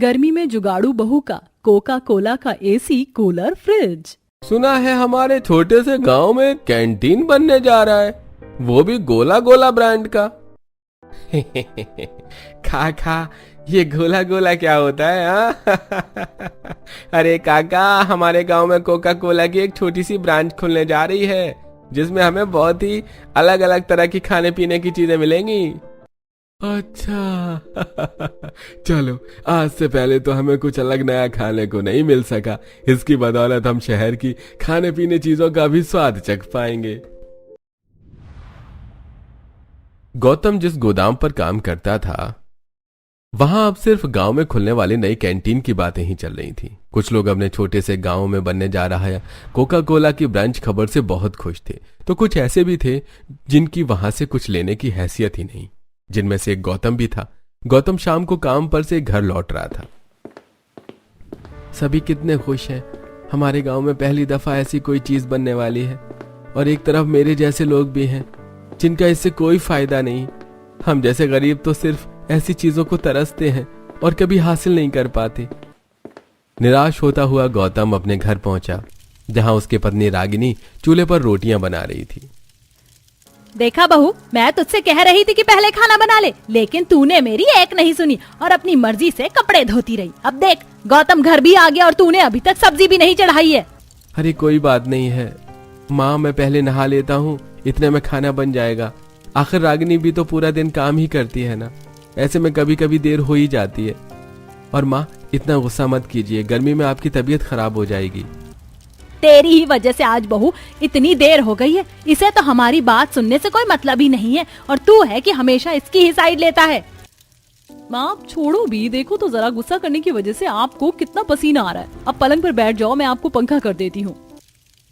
गर्मी में जुगाड़ू बहू का कोका कोला का एसी, कूलर, फ्रिज। सुना है हमारे छोटे से गांव में कैंटीन बनने जा रहा है, वो भी गोला गोला ब्रांड का। खा खा, ये गोला गोला क्या होता है हाँ? अरे काका, हमारे गांव में कोका कोला की एक छोटी सी ब्रांच खुलने जा रही है, जिसमें हमें बहुत ही अलग अलग तरह की खाने पीने की चीजें मिलेंगी। अच्छा चलो, आज से पहले तो हमें कुछ अलग नया खाने को नहीं मिल सका, इसकी बदौलत हम शहर की खाने पीने चीजों का भी स्वाद चख पाएंगे। गौतम जिस गोदाम पर काम करता था, वहां अब सिर्फ गांव में खुलने वाली नई कैंटीन की बातें ही चल रही थी। कुछ लोग अपने छोटे से गांव में बनने जा रहा है कोका कोला की ब्रांच खबर से बहुत खुश थे, तो कुछ ऐसे भी थे जिनकी वहां से कुछ लेने की हैसियत ही नहीं, जिनमें से एक गौतम भी था। गौतम शाम को काम पर से घर लौट रहा था। सभी कितने खुश हैं, हमारे गांव में पहली दफा ऐसी कोई चीज बनने वाली है, और एक तरफ मेरे जैसे लोग भी हैं जिनका इससे कोई फायदा नहीं। हम जैसे गरीब तो सिर्फ ऐसी चीजों को तरसते हैं और कभी हासिल नहीं कर पाते। निराश होता हुआ गौतम अपने घर पहुंचा, जहां उसकी पत्नी रागिनी चूल्हे पर रोटियां बना रही थी। देखा बहू, मैं तुझसे कह रही थी कि पहले खाना बना ले, लेकिन तूने मेरी एक नहीं सुनी और अपनी मर्जी से कपड़े धोती रही। अब देख, गौतम घर भी आ गया और तूने अभी तक सब्जी भी नहीं चढ़ाई है। अरे कोई बात नहीं है माँ, मैं पहले नहा लेता हूँ, इतने में खाना बन जाएगा। आखिर रागिनी भी तो पूरा दिन काम ही करती है ना, ऐसे में कभी कभी देर हो ही जाती है। और माँ, इतना गुस्सा मत कीजिए, गर्मी में आपकी तबीयत खराब हो जाएगी। तेरी ही वजह से आज बहू इतनी देर हो गई है। इसे तो हमारी बात सुनने से कोई मतलब ही नहीं है, और तू है कि हमेशा इसकी ही साइड लेता है। माँ आप छोड़ो भी, देखो तो जरा, गुस्सा करने की वजह से आपको कितना पसीना आ रहा है। अब पलंग पर बैठ जाओ, मैं आपको पंखा कर देती हूँ।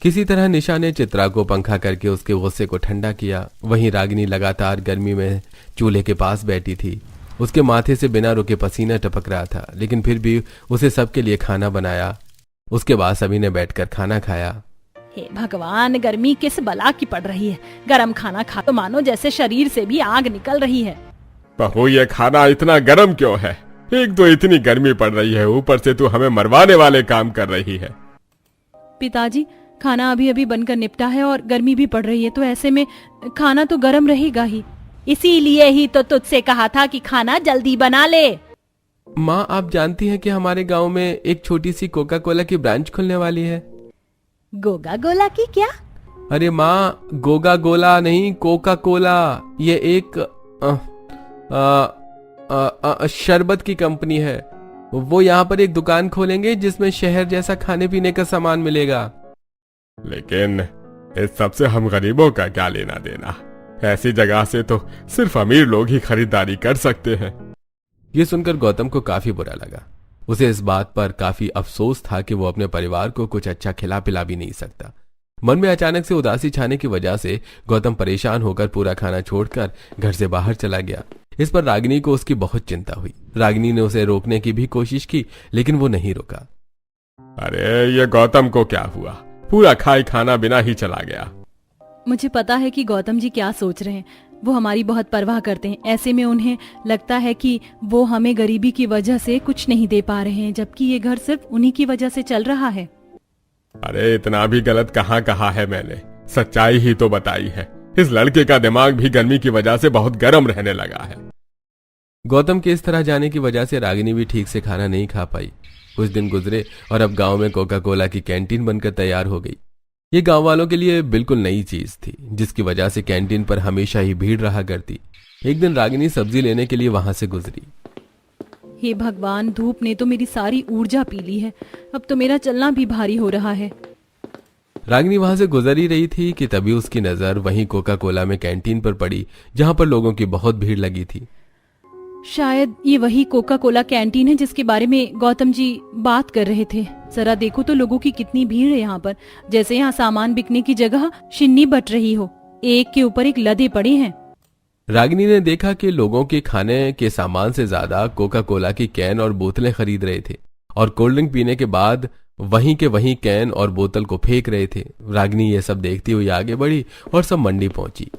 किसी तरह निशा ने चित्रा को पंखा करके उसके गुस्से को ठंडा किया। वहीं रागिनी लगातार गर्मी में चूल्हे के पास बैठी थी। उसके माथे से बिना रुके पसीना टपक रहा था, लेकिन फिर भी उसे सबके लिए खाना बनाया। उसके बाद सभी ने बैठकर खाना खाया। हे भगवान, गर्मी किस बला की पड़ रही है। गरम खाना खा तो मानो जैसे शरीर से भी आग निकल रही है। बहू, ये खाना इतना गर्म क्यों है? एक तो इतनी गर्मी पड़ रही है, ऊपर से तू हमें मरवाने वाले काम कर रही है। पिताजी, खाना अभी अभी बनकर निपटा है और गर्मी भी पड़ रही है, तो ऐसे में खाना तो गर्म रहेगा ही। इसीलिए ही तो तुझसे कहा था कि खाना जल्दी बना ले। माँ, आप जानती हैं कि हमारे गांव में एक छोटी सी कोका कोला की ब्रांच खुलने वाली है। गोगा गोला की क्या? अरे माँ, गोगा गोला नहीं, कोका कोला। ये एक शरबत की कंपनी है। वो यहाँ पर एक दुकान खोलेंगे जिसमें शहर जैसा खाने पीने का सामान मिलेगा। लेकिन इस सब से हम गरीबों का क्या लेना देना? ऐसी जगह से तो सिर्फ अमीर लोग ही खरीदारी कर सकते हैं। ये सुनकर गौतम को काफी बुरा लगा। उसे इस बात पर काफी अफसोस था कि वो अपने परिवार को कुछ अच्छा खिला पिला भी नहीं सकता। मन में अचानक से उदासी छाने की वजह से गौतम परेशान होकर पूरा खाना छोड़कर घर से बाहर चला गया। इस पर रागिनी को उसकी बहुत चिंता हुई। रागिनी ने उसे रोकने की भी कोशिश की, लेकिन वो नहीं रुका। अरे ये गौतम को क्या हुआ? पूरा खाई खाना बिना ही चला गया। मुझे पता है कि गौतम जी क्या सोच रहे हैं। वो हमारी बहुत परवाह करते हैं। ऐसे में उन्हें लगता है कि वो हमें गरीबी की वजह से कुछ नहीं दे पा रहे हैं, जबकि ये घर सिर्फ उन्हीं की वजह से चल रहा है। अरे इतना भी गलत कहाँ कहा है मैंने, सच्चाई ही तो बताई है। इस लड़के का दिमाग भी गर्मी की वजह से बहुत गर्म रहने लगा है। गौतम के इस तरह जाने की वजह से रागिनी भी ठीक से खाना नहीं खा पाई। कुछ दिन गुजरे और अब गांव में कोका कोला की कैंटीन बनकर तैयार हो गई। ये गांव वालों के लिए बिल्कुल नई चीज थी, जिसकी वजह से कैंटीन पर हमेशा ही भीड़ रहा करती। एक दिन रागिनी सब्जी लेने के लिए वहां से गुजरी। हे भगवान, धूप ने तो मेरी सारी ऊर्जा पी ली है। अब तो मेरा चलना भी भारी हो रहा है। रागिनी वहां से गुजर ही रही थी कि तभी उसकी नजर वहीं कोका कोला में कैंटीन पर पड़ी, जहां पर लोगों की बहुत भीड़ लगी थी। शायद ये वही कोका कोला कैंटीन है जिसके बारे में गौतम जी बात कर रहे थे। जरा देखो तो लोगों की कितनी भीड़ है यहाँ पर, जैसे यहाँ सामान बिकने की जगह शिन्नी बट रही हो। एक के ऊपर एक लदे पड़े हैं। रागिनी ने देखा कि लोगों के खाने के सामान से ज्यादा कोका कोला की कैन और बोतलें खरीद रहे थे, और कोल्ड ड्रिंक पीने के बाद वहीं के वहीं कैन और बोतल को फेंक रहे थे। रागिनी ये सब देखती हुई आगे बढ़ी और सब मंडी पहुंची।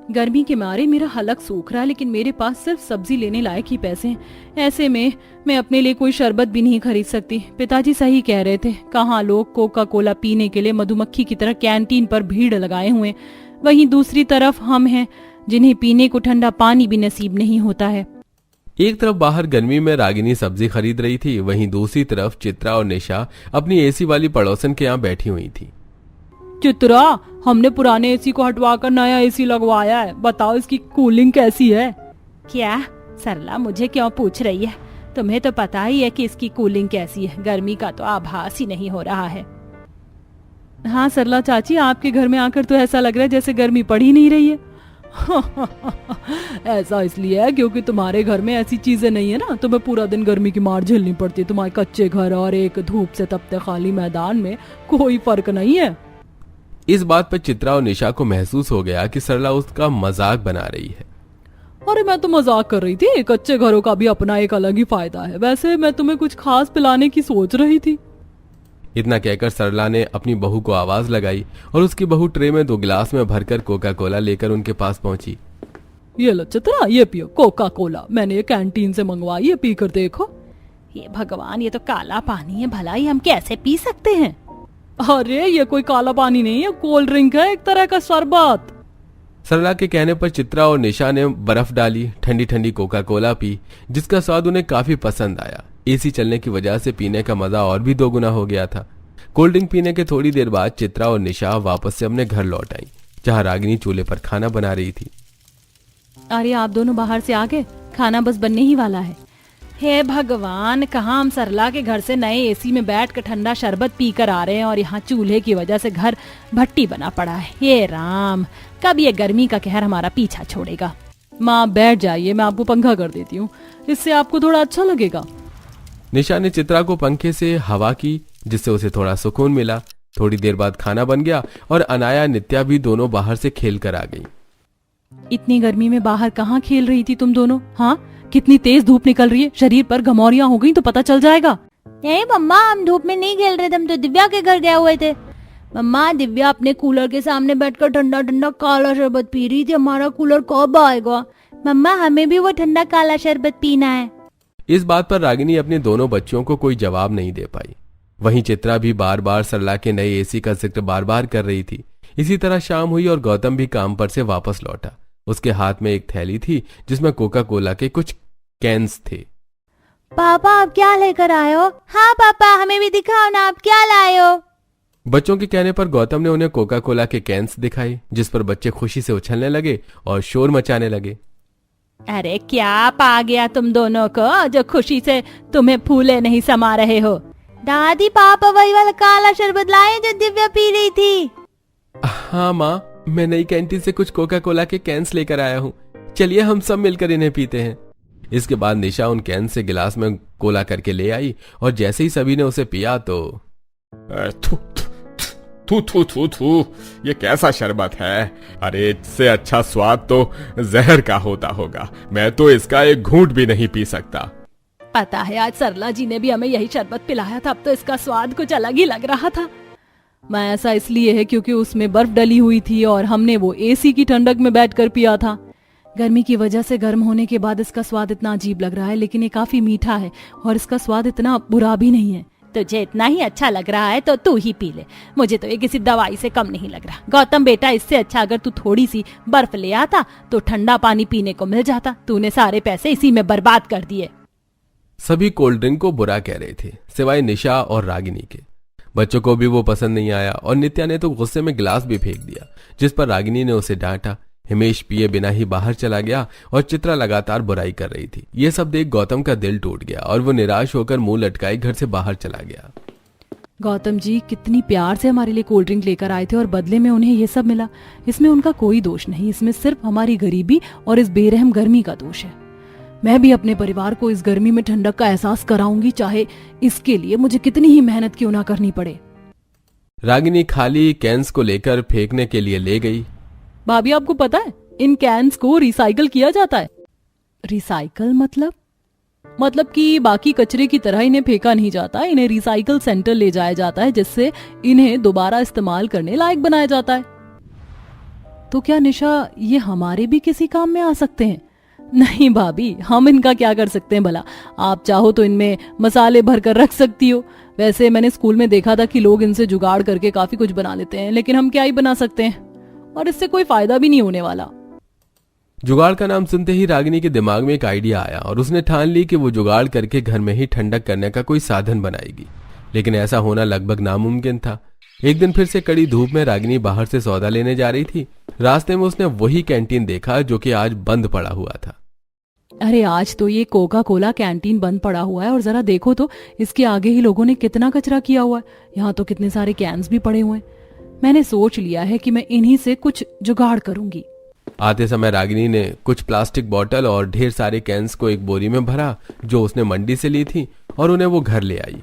गर्मी के मारे मेरा हलक सूख रहा है, लेकिन मेरे पास सिर्फ सब्जी लेने लायक ही पैसे हैं। ऐसे में मैं अपने लिए कोई शरबत भी नहीं खरीद सकती। पिताजी सही कह रहे थे, कहाँ लोग कोका कोला पीने के लिए मधुमक्खी की तरह कैंटीन पर भीड़ लगाए हुए, वहीं दूसरी तरफ हम हैं जिन्हें पीने को ठंडा पानी भी नसीब नहीं होता है। एक तरफ बाहर गर्मी में रागिनी सब्जी खरीद रही थी, वहीं दूसरी तरफ चित्रा और निशा अपनी एसी वाली पड़ोसन के यहाँ बैठी हुई थी। चित्रा, हमने पुराने एसी को हटवाकर नया एसी लगवाया है, बताओ इसकी कूलिंग कैसी है? क्या सरला मुझे क्यों पूछ रही है? तुम्हें तो पता ही है कि इसकी कूलिंग कैसी है। गर्मी का तो आभास ही नहीं हो रहा है। हाँ सरला चाची, आपके घर में आकर तो ऐसा लग रहा है जैसे गर्मी पड़ ही नहीं रही है। ऐसा इसलिए है क्योंकि तुम्हारे घर में ऐसी चीजें नहीं है ना, तुम्हें पूरा दिन गर्मी की मार झेलनी पड़ती है। तुम्हारे कच्चे घर और एक धूप से तपते खाली मैदान में कोई फर्क नहीं है। इस बात पर चित्रा और निशा को महसूस हो गया कि सरला उसका मजाक बना रही है। अरे मैं तो मजाक कर रही थी, कच्चे घरों का भी अपना एक अलग ही फायदा है। वैसे मैं तुम्हें कुछ खास पिलाने की सोच रही थी। इतना कहकर सरला ने अपनी बहू को आवाज लगाई और उसकी बहू ट्रे में 2 गिलास में भरकर कोका कोला लेकर उनके पास पहुंची। ये लो चित्रा, ये पियो कोका कोला, मैंने ये कैंटीन से मंगवाई है, पी कर देखो। ये भगवान, ये तो काला पानी है, भला ही हम कैसे पी सकते हैं? अरे ये कोई काला पानी नहीं है, कोल्ड ड्रिंक है, एक तरह का शरबत। सरला के कहने पर चित्रा और निशा ने बर्फ डाली, ठंडी ठंडी कोका कोला पी, जिसका स्वाद उन्हें काफी पसंद आया। एसी चलने की वजह से पीने का मजा और भी 2 गुना हो गया था। कोल्ड ड्रिंक पीने के थोड़ी देर बाद चित्रा और निशा वापस से अपने घर लौट आई, जहां रागिनी चूल्हे पर खाना बना रही थी। अरे आप दोनों बाहर से आ गए, खाना बस बनने ही वाला है। हे भगवान, कहाँ हम सरला के घर से नए एसी में बैठकर ठंडा शरबत पीकर आ रहे हैं और यहाँ चूल्हे की वजह से घर भट्टी बना पड़ा है। ये राम, कब ये गर्मी का कहर हमारा पीछा छोड़ेगा? माँ बैठ जाइए, मैं आपको पंखा कर देती हूँ, इससे आपको थोड़ा अच्छा लगेगा। निशा ने चित्रा को पंखे से हवा की, जिससे उसे थोड़ा सुकून मिला। थोड़ी देर बाद खाना बन गया और अनाया नित्या भी दोनों बाहर से खेल कर आ गई। इतनी गर्मी में बाहर कहाँ खेल रही थी तुम दोनों? हाँ, कितनी तेज धूप निकल रही है, शरीर पर घमौरियां हो गई तो पता चल जाएगा। नहीं मम्मा, हम धूप में नहीं खेल रहे थे, हम तो दिव्या के घर गए हुए थे। मम्मा, दिव्या अपने कूलर के सामने बैठकर ठंडा ठंडा काला शरबत पी रही थी। हमारा कूलर कब आएगा? मम्मा, हमें भी वो ठंडा काला शरबत पीना है। इस बात पर रागिनी अपने दोनों बच्चियों को कोई जवाब नहीं दे पाई। वहीं चित्रा भी बार बार सरला के नए एसी का जिक्र बार बार कर रही थी। इसी तरह शाम हुई और गौतम भी काम पर से वापस लौटा। उसके हाथ में एक थैली थी जिसमें कोका कोला के कुछ कैंस थे। पापा, आप क्या लेकर आए हो? हाँ पापा, हमें भी दिखाओ ना, आप क्या लाए हो? बच्चों के कहने पर गौतम ने उन्हें कोका कोला के कैंस दिखाए, जिस पर बच्चे खुशी से उछलने लगे और शोर मचाने लगे। अरे क्या पा गया तुम दोनों को, जो खुशी से तुम्हें फूले नहीं समा रहे हो? दादी, पापा वही वाला काला शरबत लाए जो दिव्या पी रही थी। हाँ माँ, मैं नई कैंटीन से कुछ कोका कोला के कैंस लेकर आया हूँ, चलिए हम सब मिलकर इन्हें पीते हैं। इसके बाद निशा उन कैन से गिलास में कोला करके ले आई और जैसे ही सभी ने उसे पिया तो थू थू थू थू थू, ये कैसा शरबत है? अरे इससे अच्छा स्वाद तो जहर का होता होगा। मैं तो इसका एक घूंट भी नहीं पी सकता। पता है, आज सरला जी ने भी हमें यही शरबत पिलाया था, अब तो इसका स्वाद कुछ अलग ही लग रहा था। मैं ऐसा इसलिए है क्योंकि उसमें बर्फ डली हुई थी और हमने वो एसी की ठंडक में बैठकर पिया था। गर्मी की वजह से गर्म होने के बाद इसका स्वाद इतना अजीब लग रहा है, लेकिन ये काफी मीठा है और इसका स्वाद इतना बुरा भी नहीं है। तुझे इतना ही अच्छा लग रहा है तो तू ही पी ले, मुझे तो ये किसी दवाई से कम नहीं लग रहा। गौतम बेटा, इससे अच्छा अगर तू थोड़ी सी बर्फ ले आता तो ठंडा पानी पीने को मिल जाता। तूने सारे पैसे इसी में बर्बाद कर दिए। सभी कोल्ड ड्रिंक को बुरा कह रहे थे, सिवाय निशा और रागिनी के। बच्चों को भी वो पसंद नहीं आया और नित्या ने तो गुस्से में गिलास भी फेंक दिया, जिस पर रागिनी ने उसे डांटा। हिमेश पिए बिना ही बाहर चला गया और चित्रा लगातार बुराई कर रही थी। ये सब देख गौतम का दिल टूट गया और वो निराश होकर मुंह लटकाए घर से बाहर चला गया। गौतम जी कितनी प्यार से हमारे लिए कोल्ड ड्रिंक लेकर आए थे और बदले में उन्हें ये सब मिला। इसमें उनका कोई दोष नहीं, इसमें सिर्फ हमारी गरीबी और इस बेरहम गर्मी का दोष है। मैं भी अपने परिवार को इस गर्मी में ठंडक का एहसास कराऊंगी, चाहे इसके लिए मुझे कितनी ही मेहनत क्यों ना करनी पड़े। रागिनी खाली कैंस को लेकर फेंकने के लिए ले गई। भाभी, आपको पता है इन कैंस को रिसाइकल किया जाता है। रिसाइकल मतलब कि बाकी कचरे की तरह इन्हें फेंका नहीं जाता, इन्हें रिसाइकल सेंटर ले जाया जाता है, जिससे इन्हें दोबारा इस्तेमाल करने लायक बनाया जाता है। तो क्या निशा ये हमारे भी किसी काम में आ सकते हैं? नहीं भाभी, हम इनका क्या कर सकते हैं भला? आप चाहो तो इनमें मसाले भर कर रख सकती हो। वैसे मैंने स्कूल में देखा था कि लोग इनसे जुगाड़ करके काफी कुछ बना लेते हैं, लेकिन हम क्या ही बना सकते हैं, और इससे कोई फायदा भी नहीं होने वाला। जुगाड़ का नाम सुनते ही रागिनी के दिमाग में एक आइडिया आया और उसने ठान ली कि वो जुगाड़ करके घर में ही ठंडक करने का कोई साधन बनाएगी। लेकिन ऐसा होना लगभग नामुमकिन था। एक दिन फिर से कड़ी धूप में रागिनी बाहर से सौदा लेने जा रही थी। रास्ते में उसने वही कैंटीन देखा जो कि आज बंद पड़ा हुआ था। अरे आज तो ये कोका कोला कैंटीन बंद पड़ा हुआ है, और जरा देखो तो इसके आगे ही लोगों ने कितना कचरा किया हुआ है। यहाँ तो कितने सारे कैंस भी पड़े हुए हैं। मैंने सोच लिया है कि मैं इन्हीं से कुछ जुगाड़ करूंगी। आते समय रागिनी ने कुछ प्लास्टिक बोतल और ढेर सारे कैंस को एक बोरी में भरा जो उसने मंडी से ली थी, और उन्हें वो घर ले आई।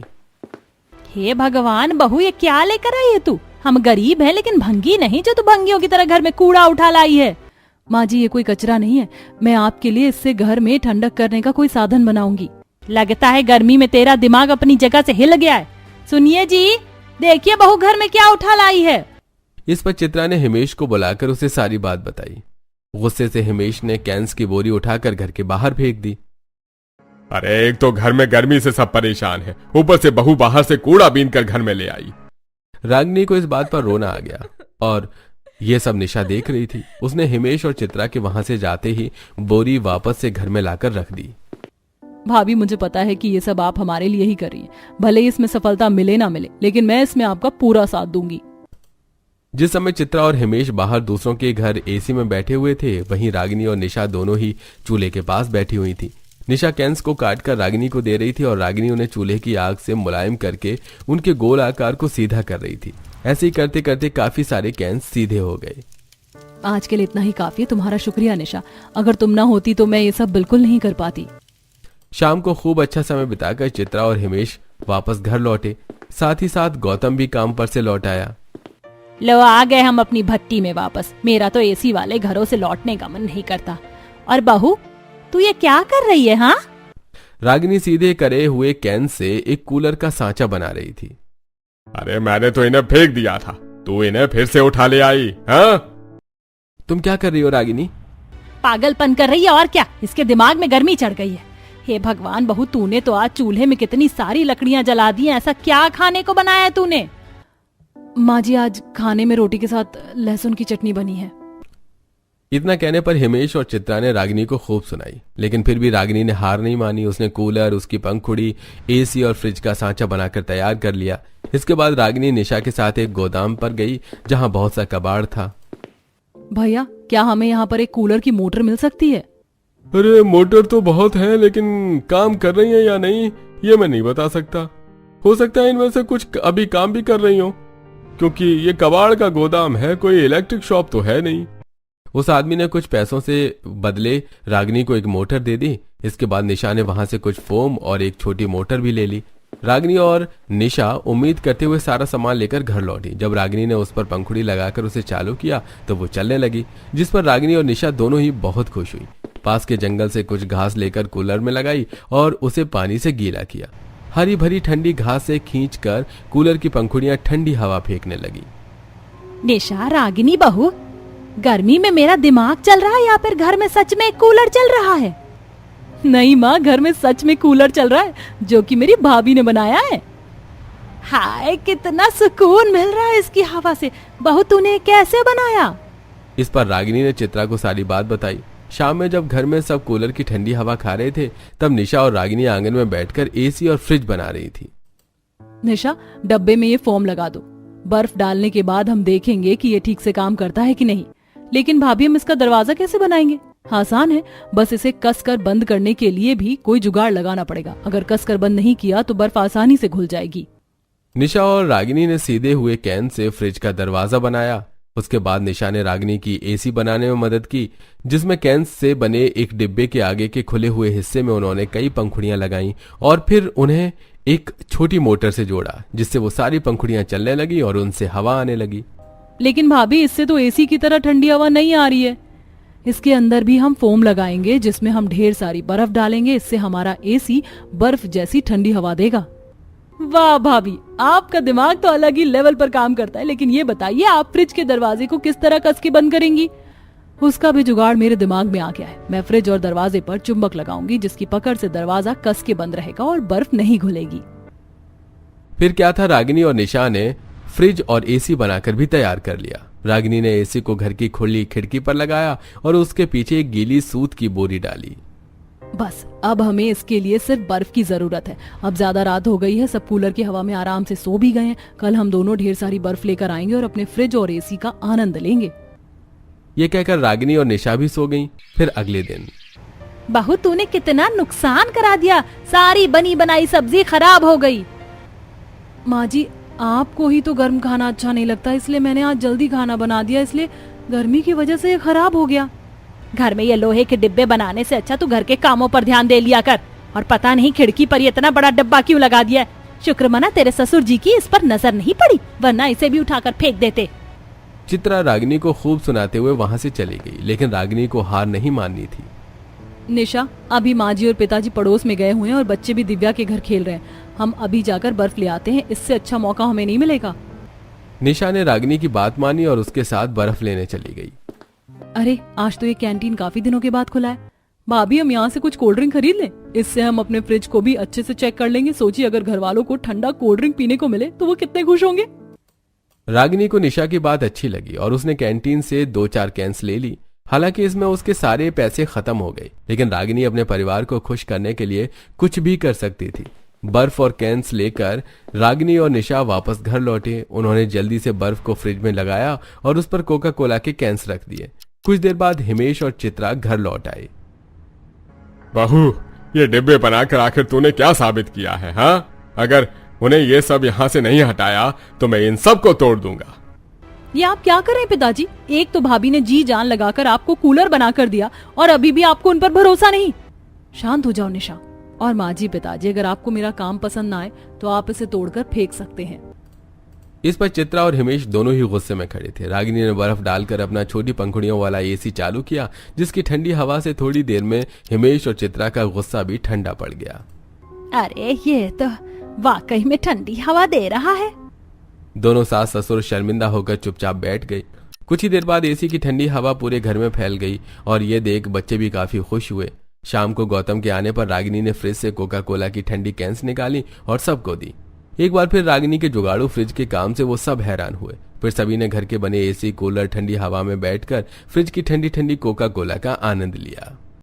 हे भगवान बहू, ये क्या लेकर आई है तू? हम गरीब हैं लेकिन भंगी नहीं जो तू भंगियों की तरह घर में कूड़ा उठा लाई है। माँ जी, ये कोई कचरा नहीं है। मैं आपके लिए इससे घर में ठंडक करने का कोई साधन बनाऊंगी। लगता है गर्मी में तेरा दिमाग अपनी जगह से हिल गया है। सुनिए जी, देखिए बहू घर में क्या उठा लाई है। इस पर चित्रा ने हिमेश को बुलाकर उसे सारी बात बताई। गुस्से से हिमेश ने कैंस की बोरी उठाकर घर के बाहर फेंक दी। अरे एक तो घर में गर्मी से सब परेशान है, ऊपर से बहू बाहर से कूड़ा बीन कर घर में ले आई। रागिनी को इस बात पर रोना आ गया, और ये सब निशा देख रही थी। उसने हिमेश और चित्रा के वहां से जाते ही बोरी वापस से घर में लाकर रख दी। भाभी, मुझे पता है कि ये सब आप हमारे लिए ही कर रही हैं। भले ही इसमें सफलता मिले ना मिले, लेकिन मैं इसमें आपका पूरा साथ दूंगी। जिस समय चित्रा और हिमेश बाहर दूसरों के घर एसी में बैठे हुए थे, वहीं रागिनी और निशा दोनों ही चूल्हे के पास बैठी हुई थी। निशा कैंस को काटकर रागिनी को दे रही थी और रागिनी उन्हें चूल्हे की आग से मुलायम करके उनके गोल आकार को सीधा कर रही थी। ऐसे ही करते करते काफी सारे कैंस सीधे हो गए। आज के लिए इतना ही काफी है। तुम्हारा शुक्रिया निशा, अगर तुम ना होती तो मैं ये सब बिल्कुल नहीं कर पाती। शाम को खूब अच्छा समय बिताकर चित्रा और हिमेश वापस घर लौटे। साथ ही साथ गौतम भी काम पर से लौट आया। लो, आ गए हम अपनी भट्टी में वापस। मेरा तो एसी वाले घरों से लौटने का मन नहीं करता। और बहू, तू ये क्या कर रही है? हाँ, रागिनी सीधे करे हुए कैन से एक कूलर का सांचा बना रही थी। अरे मैंने तो इन्हें फेंक दिया था, तू इन्हें फिर से उठा ले आई। हाँ, तुम क्या कर रही हो रागिनी? पागलपन कर रही है और क्या। इसके दिमाग में गर्मी चढ़ गई है। हे भगवान बहू, तूने तो आज चूल्हे में कितनी सारी लकड़ियां जला दी हैं। ऐसा क्या खाने को बनाया है तूने? माँ जी, आज खाने में रोटी के साथ लहसुन की चटनी बनी है। इतना कहने पर हिमेश और चित्रा ने रागिनी को खूब सुनाई, लेकिन फिर भी रागिनी ने हार नहीं मानी। उसने कूलर, उसकी पंखुड़ी, एसी और फ्रिज का सांचा बनाकर तैयार कर लिया। इसके बाद रागिनी निशा के साथ एक गोदाम पर गई जहां बहुत सा कबाड़ था। भैया, क्या हमें यहाँ पर एक कूलर की मोटर मिल सकती है? अरे मोटर तो बहुत है, लेकिन काम कर रही है या नहीं ये मैं नहीं बता सकता। हो सकता है इनमें से कुछ अभी काम भी कर रही हो, क्योंकि ये कबाड़ का गोदाम है, कोई इलेक्ट्रिक शॉप तो है नहीं। उस आदमी ने कुछ पैसों से बदले रागिनी को एक मोटर दे दी। इसके बाद निशा ने वहां से कुछ फोम और एक छोटी मोटर भी ले ली। रागिनी और निशा उम्मीद करते हुए सारा सामान लेकर घर लौटी। जब रागिनी ने उस पर पंखुड़ी लगाकर उसे चालू किया तो वो चलने लगी, जिस पर रागिनी और निशा दोनों ही बहुत खुश हुई। पास के जंगल से कुछ घास लेकर कूलर में लगाई और उसे पानी से गीला किया। हरी भरी ठंडी घास से खींचकर कूलर की पंखुड़ियां ठंडी हवा फेंकने लगी। निशा, रागिनी बहू, गर्मी में मेरा दिमाग चल रहा है या फिर घर में सच में एक कूलर चल रहा है? नहीं माँ, घर में सच में कूलर चल रहा है, जो कि मेरी भाभी ने बनाया है। हाय, कितना सुकून मिल रहा है इसकी हवा से। बहू, तूने कैसे बनाया? इस पर रागिनी ने चित्रा को सारी बात बताई। शाम में जब घर में सब कूलर की ठंडी हवा खा रहे थे, तब निशा और रागिनी आंगन में बैठकर एसी और फ्रिज बना रही थी। निशा, डब्बे में ये फोम लगा दो। बर्फ डालने के बाद हम देखेंगे कि ये ठीक से काम करता है कि नहीं। लेकिन भाभी, हम इसका दरवाजा कैसे बनाएंगे? आसान है, बस इसे कसकर बंद करने के लिए भी कोई जुगाड़ लगाना पड़ेगा। अगर कसकर बंद नहीं किया तो बर्फ आसानी से घुल जाएगी। निशा और रागिनी ने सीधे हुए कैन से फ्रिज का दरवाजा बनाया। उसके बाद निशा ने रागिनी की एसी बनाने में मदद की, जिसमें कैन से बने एक डिब्बे के आगे के खुले हुए हिस्से में उन्होंने कई पंखुड़ियां लगाई और फिर उन्हें एक छोटी मोटर से जोड़ा, जिससे वो सारी पंखुड़ियां चलने लगी और उनसे हवा आने लगी। लेकिन भाभी, इससे तो एसी की तरह ठंडी हवा नहीं आ रही है। इसके अंदर भी हम फोम लगाएंगे, जिसमें हम ढेर सारी बर्फ डालेंगे। इससे हमारा एसी बर्फ जैसी ठंडी हवा देगा। वाह भाभी, आपका दिमाग तो अलग ही लेवल पर काम करता है। लेकिन ये बताइए, आप फ्रिज के दरवाजे को किस तरह कस के बंद करेंगी? उसका भी जुगाड़ मेरे दिमाग में आ गया है। मैं फ्रिज और दरवाजे पर चुंबक लगाऊंगी, जिसकी पकड़ से दरवाजा कस के बंद रहेगा और बर्फ नहीं घुलेगी। फिर क्या था, रागिनी और निशा ने फ्रिज और एसी बनाकर भी तैयार कर लिया। रागिनी ने एसी को घर की खुली खिड़की पर लगाया और उसके पीछे एक गीली सूत की बोरी डाली। बस अब हमें इसके लिए सिर्फ बर्फ की जरूरत है। अब ज्यादा रात हो गई है, सब कूलर की हवा में आराम से सो भी गए हैं। कल हम दोनों ढेर सारी बर्फ लेकर आएंगे और अपने फ्रिज और एसी का आनंद लेंगे। ये कहकर रागिनी और निशा भी सो गईं। फिर अगले दिन, बहू तूने कितना नुकसान करा दिया, सारी बनी बनाई सब्जी खराब हो गई। माँ जी, आपको ही तो गर्म खाना अच्छा नहीं लगता, इसलिए मैंने आज जल्दी खाना बना दिया, इसलिए गर्मी की वजह से ये खराब हो गया। घर में ये लोहे के डिब्बे बनाने से अच्छा तू घर के कामों पर ध्यान दे लिया कर। और पता नहीं खिड़की पर ये इतना बड़ा डब्बा क्यों लगा दिया है। शुक्र मना तेरे ससुर जी की इस पर नजर नहीं पड़ी, वरना इसे भी उठाकर फेंक देते। चित्रा रागिनी को खूब सुनाते हुए वहां से चली गई, लेकिन रागिनी को हार नहीं माननी थी। निशा, अभी माँ जी और पिताजी पड़ोस में गए हुए हैं और बच्चे भी दिव्या के घर खेल रहे हैं। हम अभी जाकर बर्फ ले आते हैं, इससे अच्छा मौका हमें नहीं मिलेगा। निशा ने रागिनी की बात मानी और उसके साथ बर्फ लेने चली गई। अरे आज तो ये कैंटीन काफी दिनों के बाद खुला है। भाभी, हम यहाँ से कुछ कोल्ड ड्रिंक खरीद लें, इससे हम अपने फ्रिज को भी अच्छे से चेक कर लेंगे। सोचिए, अगर घर वालों को ठंडा कोल्ड ड्रिंक पीने को मिले तो वो कितने खुश होंगे। रागिनी को निशा की बात अच्छी लगी और उसने कैंटीन से 2-4 कैंस ले ली। हालांकि इसमें उसके सारे पैसे खत्म हो गए, लेकिन रागिनी अपने परिवार को खुश करने के लिए कुछ भी कर सकती थी। बर्फ और कैंस लेकर रागिनी और निशा वापस घर लौटे। उन्होंने जल्दी से बर्फ को फ्रिज में लगाया और उस पर कोका कोला के कैंस रख दिए। कुछ देर बाद हिमेश और चित्रा घर लौट आए। बहू, ये डिब्बे बनाकर आखिर तूने क्या साबित किया है? हाँ, अगर उन्हें ये सब यहाँ से नहीं हटाया तो मैं इन सब को तोड़ दूंगा। ये आप क्या कर रहे हैं पिताजी? एक तो भाभी ने जी जान लगाकर आपको कूलर बना कर दिया और अभी भी आपको उन पर भरोसा नहीं। शांत हो जाओ निशा। और माँ जी, पिताजी, अगर आपको मेरा काम पसंद ना आए तो आप इसे तोड़कर फेंक सकते हैं। इस पर चित्रा और हिमेश दोनों ही गुस्से में खड़े थे। रागिनी ने बर्फ डालकर अपना छोटी पंखुड़ियों वाला एसी चालू किया, जिसकी ठंडी हवा से थोड़ी देर में हिमेश और चित्रा का गुस्सा भी ठंडा पड़ गया। अरे ये तो वाकई में ठंडी हवा दे रहा है। दोनों सास ससुर शर्मिंदा होकर चुपचाप बैठ गए। कुछ ही देर बाद एसी की ठंडी हवा पूरे घर में फैल गई और ये देख बच्चे भी काफी खुश हुए। शाम को गौतम के आने पर रागिनी ने फ्रिज से कोका कोला की ठंडी कैंस निकाली और सबको दी। एक बार फिर रागिनी के जुगाड़ू फ्रिज के काम से वो सब हैरान हुए। फिर सभी ने घर के बने एसी, कूलर, ठंडी हवा में बैठकर फ्रिज की ठंडी ठंडी कोका कोला का आनंद लिया।